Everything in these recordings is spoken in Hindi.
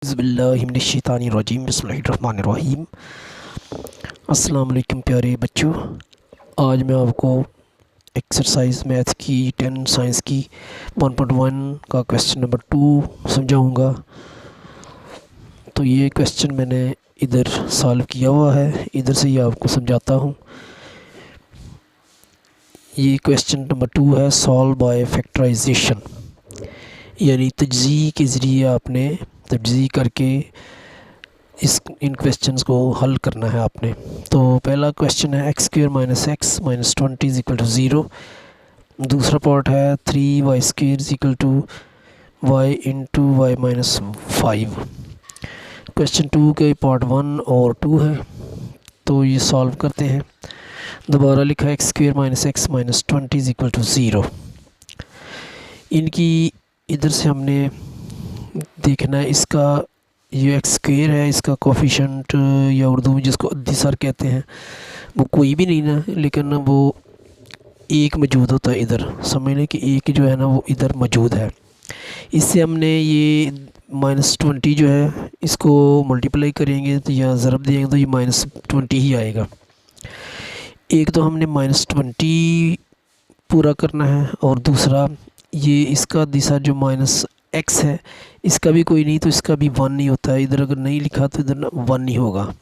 बिस्मिल्लाहिर्रहमानिर्रहीम बिस्मिल्लाहिर्रहमानिर्रहीम। अस्सलाम वालेकुम प्यारे बच्चों, आज मैं आपको एक्सरसाइज मैथ की 10 साइंस की 1.1 का क्वेश्चन नंबर 2 समझाऊंगा। तो ये क्वेश्चन मैंने इधर सॉल्व किया हुआ है, इधर से ही आपको समझाता हूँ। ये क्वेश्चन नंबर 2 है, सॉल्व बाय फैक्टराइजेशन, यानी तज्ज़ी के ज़रिए आपने तज्ज़ी करके इन क्वेश्चंस को हल करना है आपने। तो पहला क्वेश्चन है x² - x - 20 = 0। दूसरा पार्ट है 3y² = y × y - 5। क्वेश्चन 2 के पार्ट 1 और 2 है, तो ये सॉल्व करते हैं। दोबारा लिखा है x² - x - 20 = 0। इनकी इधर से हमने देखना है, इसका ये x² है, इसका कोफिशिएंट या उर्दू में जिसको अद्दी सर कहते हैं वो कोई भी नहीं ना, लेकिन वो एक मौजूद होता है इधर। समझ लें कि एक जो है ना वो इधर मौजूद है। इससे हमने ये -20 जो है इसको मल्टीप्लाई करेंगे तो या ज़रब देंगे तो ये -20 ही आएगा। एक तो हमने -20 पूरा करना है और दूसरा ये इसका दिशा जो -x है इसका भी कोई नहीं, तो इसका भी 1 नहीं होता है। इधर अगर नहीं लिखा तो इधर 1 नहीं होगा।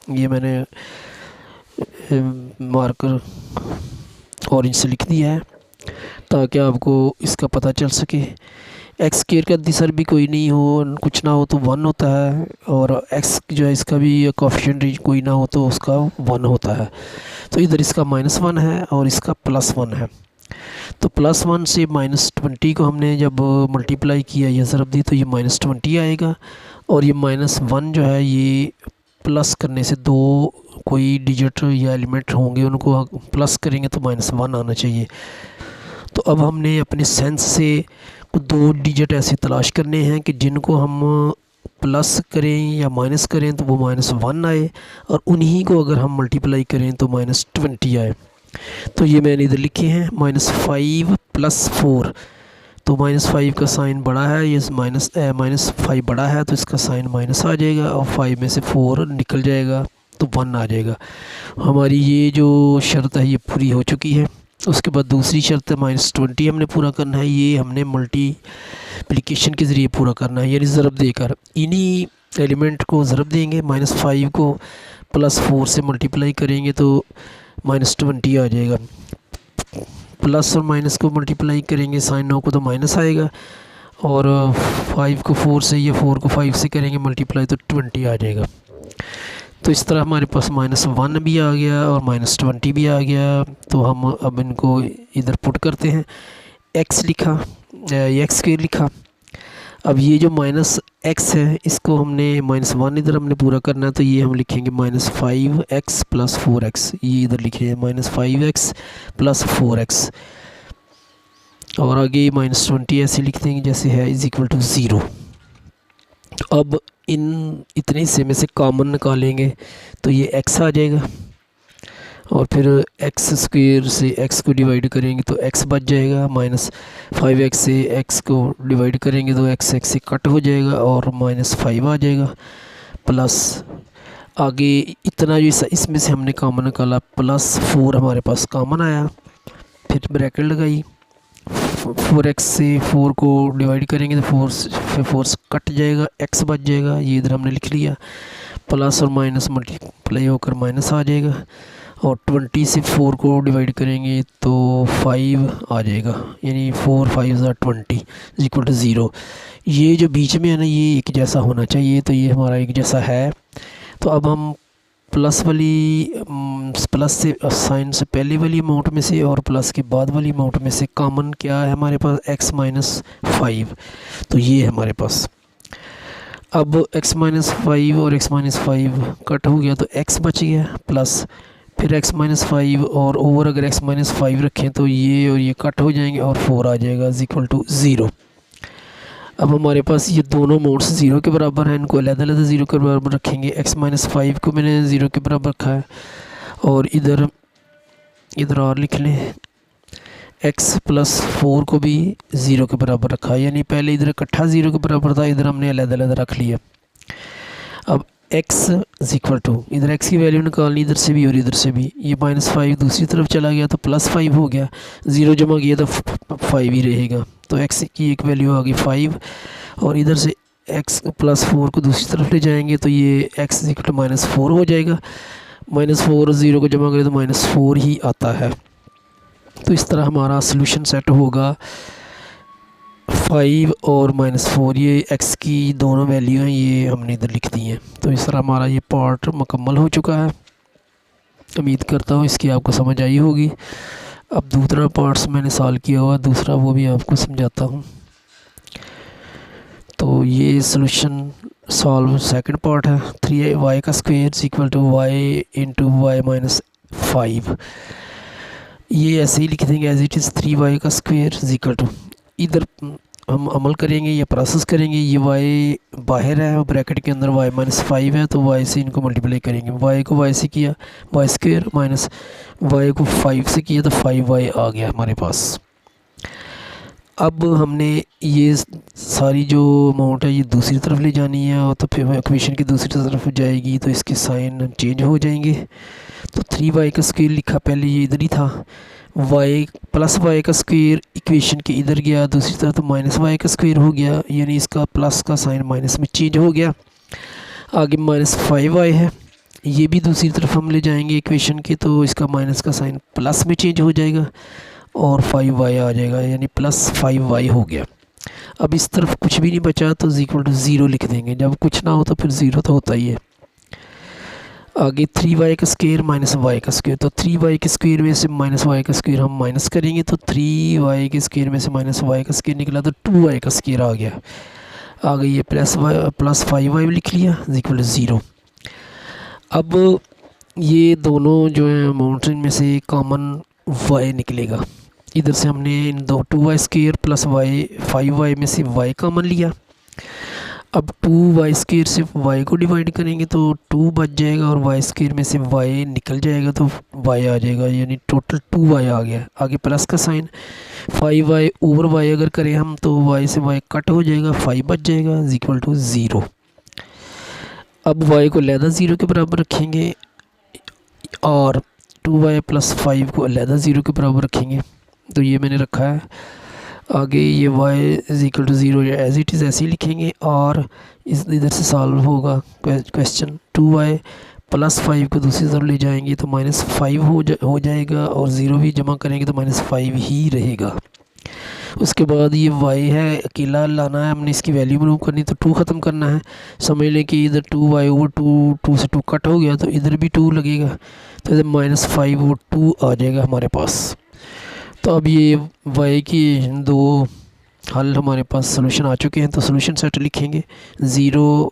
ये मैंने मार्कर ऑरेंज से लिख दिया है ताकि आपको इसका पता चल सके। x² का दिशा भी कोई नहीं हो, कुछ ना हो तो 1 होता है, और x जो है इसका भी कोफिशिएंट कोई ना हो तो उसका 1 होता है। तो इधर इसका -1 है और इसका +1 है। तो +1 से -20 को हमने जब मल्टीप्लाई किया या ज़रब दी तो ये -20 आएगा, और ये -1 जो है ये प्लस करने से दो कोई डिजिट या एलिमेंट होंगे उनको प्लस करेंगे तो -1 आना चाहिए। तो अब हमने अपने सेंस से दो डिजिट ऐसे तलाश करने हैं कि जिनको हम प्लस करें या माइनस करें तो वो -1 आए, और उन्हीं को अगर हम मल्टीप्लाई करें तो -20 आए। तो ये मैंने इधर लिखे हैं -5 + 4। तो -5 का साइन बड़ा है, ये -5 बड़ा है तो इसका साइन माइनस आ जाएगा, और 5 में से 4 निकल जाएगा तो 1 आ जाएगा। हमारी ये जो शर्त है ये पूरी हो चुकी है। उसके बाद दूसरी शर्त है -20 हमने पूरा करना है। ये हमने मल्टीप्लिकेशन के ज़रिए पूरा करना है, यानी ज़रब देकर इन्हीं एलिमेंट को ज़रब देंगे। -5 को +4 से मल्टीप्लाई करेंगे तो -20 आ जाएगा। प्लस और माइनस को मल्टीप्लाई करेंगे साइन 9 को तो माइनस आएगा, और 5 को 4 से या 4 को 5 से करेंगे मल्टीप्लाई तो 20 आ जाएगा। तो इस तरह हमारे पास -1 भी आ गया और -20 भी आ गया। तो हम अब इनको इधर पुट करते हैं। x लिखा, x² लिखा। अब ये जो -x है इसको हमने -1 इधर हमने पूरा करना है, तो ये हम लिखेंगे -5x + 4x। ये इधर लिखे हैं -5x + 4x, और आगे -20 ऐसे लिख देंगे जैसे है = 0। अब इन इतने हिस्से में से कॉमन निकालेंगे तो ये x आ जाएगा, और फिर x² से x को डिवाइड करेंगे तो x बच जाएगा। -5x से x को डिवाइड करेंगे तो x से कट हो जाएगा और -5 आ जाएगा। प्लस आगे इतना जो इसमें से हमने कॉमन निकाला +4 हमारे पास कॉमन आया, फिर ब्रैकेट लगाई। 4x से 4 को डिवाइड करेंगे तो 4 से कट जाएगा, x बच जाएगा। ये इधर हमने लिख लिया। प्लस और माइनस मल्टीप्लाई होकर माइनस आ जाएगा, और 20 से 4 को डिवाइड करेंगे तो 5 आ जाएगा, यानी 4 × 5 = 20 = 0। ये जो बीच में है ना ये एक जैसा होना चाहिए, तो ये हमारा एक जैसा है। तो अब हम प्लस से साइन से पहले वाली अमाउंट में से और प्लस के बाद वाली अमाउंट में से कॉमन क्या है हमारे पास, x - 5। तो ये है हमारे पास। अब x - 5 और x - 5 कट हो गया तो x बच गया, प्लस फिर x - 5 और ओवर अगर x - 5 रखें तो ये और ये कट हो जाएंगे और 4 आ जाएगा = 0। अब हमारे पास ये दोनों अमाउंट्स 0 के बराबर हैं, इनको अलग-अलग 0 के बराबर रखेंगे। x - 5 को मैंने 0 के बराबर रखा है, और इधर और लिख लें x + 4 को भी 0 के बराबर रखा है, यानी पहले इधर इकट्ठा 0 के बराबर था, इधर हमने अलग-अलग रख लिया। अब x इज इक्वल टू, इधर x की वैल्यू निकालनी, इधर से भी और इधर से भी। ये -5 दूसरी तरफ चला गया तो +5 हो गया, 0 जमा किया तो 5 ही रहेगा। तो x की एक वैल्यू आ गई 5, और इधर से x +4 को दूसरी तरफ ले जाएंगे तो ये x इज इक्वल टू -4 हो जाएगा। -4 और 0 को जमा करें तो -4 ही आता है। तो इस तरह हमारा सोल्यूशन सेट होगा 5 और -4, ये x की दोनों वैल्यू हैं, ये हमने इधर लिख दी हैं। तो इस तरह हमारा ये पार्ट मुकम्मल हो चुका है। उम्मीद करता हूँ इसकी आपको समझ आई होगी। अब दूसरा पार्ट्स मैंने सॉल्व किया हुआ, दूसरा वो भी आपको समझाता हूँ। तो ये सोल्यूशन सॉल्व सेकंड पार्ट है। 3y का square is equal to y into Y minus 5। ये ऐसे ही लिख देंगे एज इट इज़। 3y का स्क्वायर इज इक्वल टू, इधर हम अमल करेंगे या प्रोसेस करेंगे। ये y बाहर है और ब्रैकेट के अंदर y माइनस 5 है, तो y से इनको मल्टीप्लाई करेंगे। y को y से किया y स्क्वायर, माइनस y को 5 से किया तो 5y आ गया हमारे पास। अब हमने ये सारी जो अमाउंट है ये दूसरी तरफ ले जानी है, और तो फिर इक्वेशन की दूसरी तरफ जाएगी तो इसके साइन चेंज हो जाएंगे। तो 3y का स्क्वायर लिखा पहले, ये इधर ही था। y प्लस वाई का स्क्वायर इक्वेशन के इधर गया दूसरी तरफ तो -y का स्क्वायर हो गया, यानी इसका प्लस का साइन माइनस में चेंज हो गया। आगे -5y है, ये भी दूसरी तरफ हम ले जाएंगे इक्वेशन के, तो इसका माइनस का साइन प्लस में चेंज हो जाएगा और 5y आ जाएगा, यानी +5y हो गया। अब इस तरफ कुछ भी नहीं बचा तो इक्वल टू 0 लिख देंगे। जब कुछ ना हो तो फिर 0 तो होता ही है। आगे 3y का स्क्वायर माइनस y का स्क्वायर, तो 3y के स्क्वायर में से -y का स्क्वायर हम माइनस करेंगे तो 3y के स्क्वायर में से -y का स्क्वायर निकला तो 2y का स्क्वायर आ गया। आ गई ये +5y लिख लिया इक्वल टू 0। अब ये दोनों जो है अमाउंट इनमें से कॉमन y निकलेगा। इधर से हमने इन दो 2y square plus y 5y में से y कॉमन लिया। अब 2y स्क्वायर से y को डिवाइड करेंगे तो 2 बच जाएगा, और y स्क्वायर में से y निकल जाएगा तो y आ जाएगा, यानी टोटल 2y आ गया। आगे प्लस का साइन 5y ओवर y अगर करें हम तो y से y कट हो जाएगा, 5 बच जाएगा इक्वल टू 0। अब y को अलहदा 0 के बराबर रखेंगे और 2y प्लस 5 को अलहदा 0 के बराबर रखेंगे, तो ये मैंने रखा है। आगे ये y is equal to 0 as it is ऐसे ही लिखेंगे, और इस इधर से सॉल्व होगा क्वेश्चन। 2y प्लस 5 को दूसरी तरफ ले जाएंगे तो -5 हो जाएगा, और 0 भी जमा करेंगे तो -5 ही रहेगा। उसके बाद ये y है अकेला लाना है हमने, इसकी वैल्यू मूव करनी तो 2 ख़त्म करना है। समझ लें कि इधर 2y ओवर 2 से 2 कट हो गया तो इधर भी 2 लगेगा, तो इधर -5 ओवर 2 आ जाएगा हमारे पास। तो अब ये y की दो हल हमारे पास सोल्यूशन आ चुके हैं, तो सोल्यूशन सेट लिखेंगे 0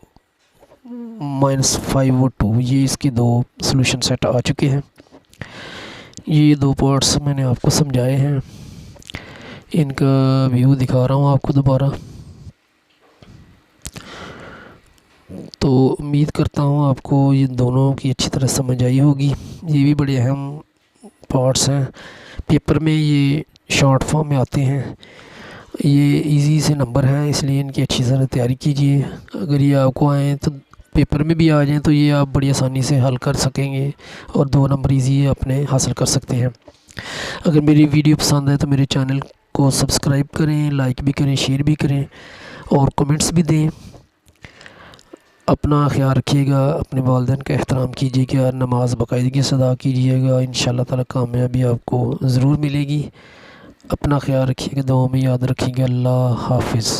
-5 और 2, ये इसके दो सोल्यूशन सेट आ चुके हैं। ये दो पार्ट्स मैंने आपको समझाए हैं, इनका व्यू दिखा रहा हूँ आपको दोबारा। तो उम्मीद करता हूँ आपको ये दोनों की अच्छी तरह समझ आई होगी। ये भी बड़े अहम पार्ट्स हैं, पेपर में ये शॉर्ट फॉर्म में आते हैं। ये इजी से नंबर हैं, इसलिए इनकी अच्छी तरह तैयारी कीजिए। अगर ये आपको आए तो पेपर में भी आ जाएं तो ये आप बड़ी आसानी से हल कर सकेंगे और 2 नंबर इजी अपने हासिल कर सकते हैं। अगर मेरी वीडियो पसंद है तो मेरे चैनल को सब्सक्राइब करें, लाइक भी करें, शेयर भी करें और कमेंट्स भी दें। अपना ख्याल रखिएगा, अपने वालिदैन का एहतराम कीजिएगा, नमाज़ बाकायदगी से अदा कीजिएगा। इंशाअल्लाह ताला कामयाबी आपको ज़रूर मिलेगी। अपना ख्याल रखिएगा, दुआ में याद रखिएगा। अल्लाह हाफ़िज़।